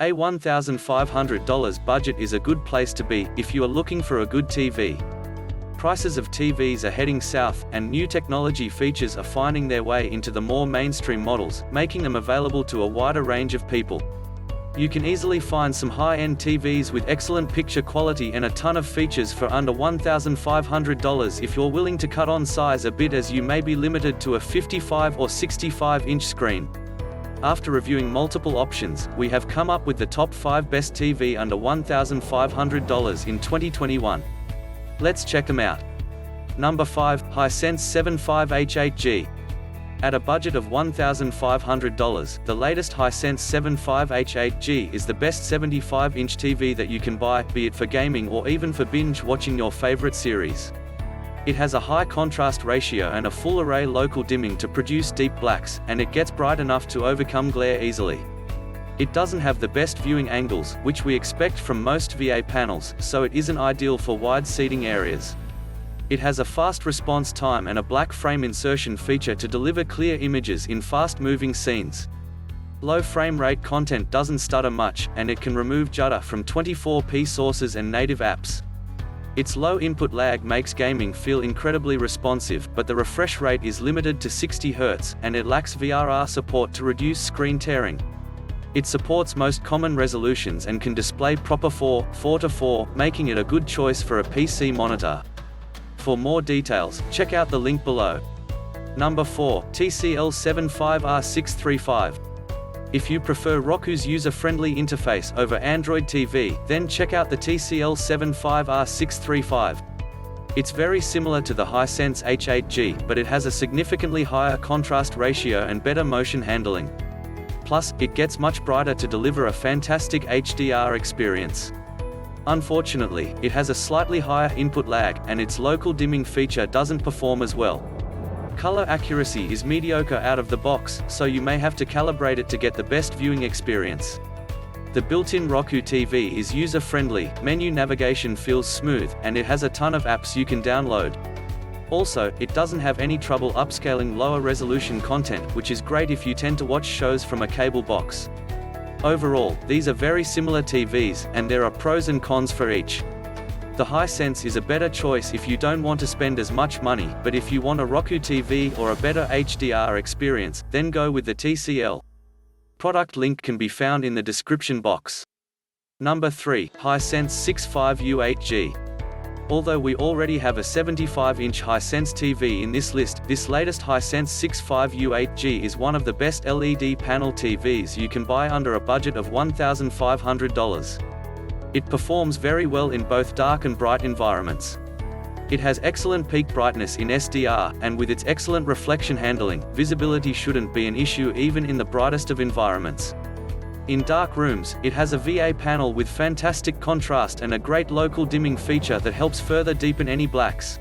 A $1,500 budget is a good place to be, if you are looking for a good TV. Prices of TVs are heading south, and new technology features are finding their way into the more mainstream models, making them available to a wider range of people. You can easily find some high-end TVs with excellent picture quality and a ton of features for under $1,500 if you're willing to cut on size a bit, as you may be limited to a 55 or 65-inch screen. After reviewing multiple options, we have come up with the top 5 best TV under $1,500 in 2021. Let's check them out. Number 5, Hisense 75H8G. At a budget of $1,500, the latest Hisense 75H8G is the best 75-inch TV that you can buy, be it for gaming or even for binge-watching your favorite series. It has a high contrast ratio and a full array local dimming to produce deep blacks, and it gets bright enough to overcome glare easily. It doesn't have the best viewing angles, which we expect from most VA panels, so it isn't ideal for wide seating areas. It has a fast response time and a black frame insertion feature to deliver clear images in fast-moving scenes. Low frame rate content doesn't stutter much, and it can remove judder from 24p sources and native apps. Its low input lag makes gaming feel incredibly responsive, but the refresh rate is limited to 60 Hz, and it lacks VRR support to reduce screen tearing. It supports most common resolutions and can display proper 4:4, making it a good choice for a PC monitor. For more details, check out the link below. Number 4, TCL 75R635. If you prefer Roku's user-friendly interface over Android TV, then check out the TCL 75R635. It's very similar to the Hisense H8G, but it has a significantly higher contrast ratio and better motion handling. Plus, it gets much brighter to deliver a fantastic HDR experience. Unfortunately, it has a slightly higher input lag, and its local dimming feature doesn't perform as well. Color accuracy is mediocre out of the box, so you may have to calibrate it to get the best viewing experience. The built-in Roku TV is user-friendly, menu navigation feels smooth, and it has a ton of apps you can download. Also, it doesn't have any trouble upscaling lower resolution content, which is great if you tend to watch shows from a cable box. Overall, these are very similar TVs, and there are pros and cons for each. The Hisense is a better choice if you don't want to spend as much money, but if you want a Roku TV or a better HDR experience, then go with the TCL. Product link can be found in the description box. Number 3, Hisense 65U8G. Although we already have a 75-inch Hisense TV in this list, this latest Hisense 65U8G is one of the best LED panel TVs you can buy under a budget of $1,500. It performs very well in both dark and bright environments. It has excellent peak brightness in SDR, and with its excellent reflection handling, visibility shouldn't be an issue even in the brightest of environments. In dark rooms, it has a VA panel with fantastic contrast and a great local dimming feature that helps further deepen any blacks.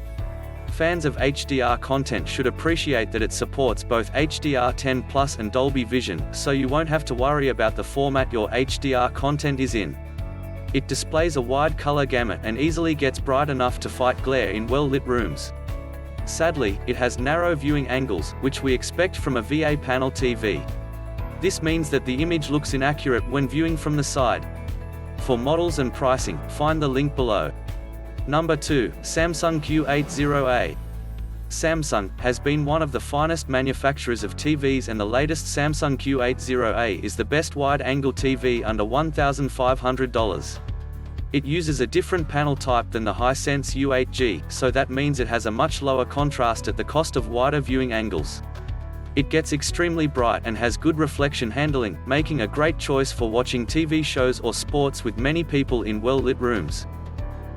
Fans of HDR content should appreciate that it supports both HDR10+ and Dolby Vision, so you won't have to worry about the format your HDR content is in. It displays a wide color gamut and easily gets bright enough to fight glare in well-lit rooms. Sadly, it has narrow viewing angles, which we expect from a VA panel TV. This means that the image looks inaccurate when viewing from the side. For models and pricing, find the link below. Number 2, Samsung Q80A. Samsung has been one of the finest manufacturers of TVs, and the latest Samsung Q80A is the best wide-angle TV under $1,500. It uses a different panel type than the Hisense U8G, so that means it has a much lower contrast at the cost of wider viewing angles. It gets extremely bright and has good reflection handling, making a great choice for watching TV shows or sports with many people in well-lit rooms.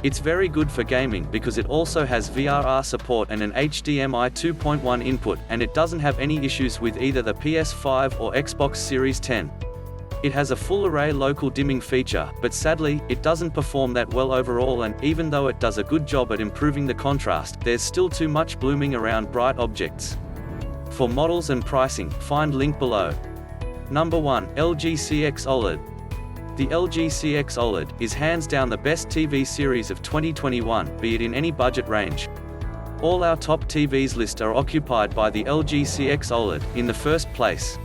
It's very good for gaming because it also has VRR support and an HDMI 2.1 input, and it doesn't have any issues with either the PS5 or Xbox Series 10. It has a full array local dimming feature, but sadly, it doesn't perform that well overall, and even though it does a good job at improving the contrast, there's still too much blooming around bright objects. For models and pricing, find link below. Number 1, LG CX OLED. The LG CX OLED is hands down the best TV series of 2021, be it in any budget range. All our top TVs list are occupied by the LG CX OLED, in the first place.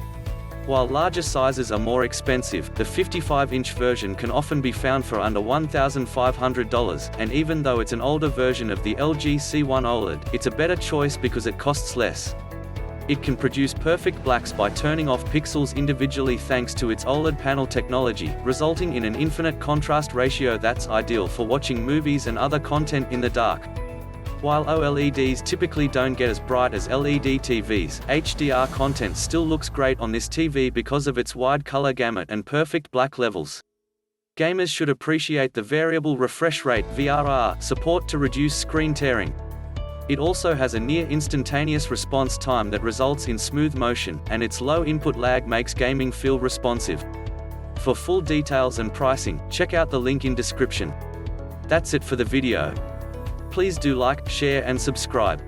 While larger sizes are more expensive, the 55-inch version can often be found for under $1,500, and even though it's an older version of the LG C1 OLED, it's a better choice because it costs less. It can produce perfect blacks by turning off pixels individually thanks to its OLED panel technology, resulting in an infinite contrast ratio that's ideal for watching movies and other content in the dark. While OLEDs typically don't get as bright as LED TVs, HDR content still looks great on this TV because of its wide color gamut and perfect black levels. Gamers should appreciate the variable refresh rate (VRR) support to reduce screen tearing. It also has a near instantaneous response time that results in smooth motion, and its low input lag makes gaming feel responsive. For full details and pricing, check out the link in description. That's it for the video. Please do like, share and subscribe.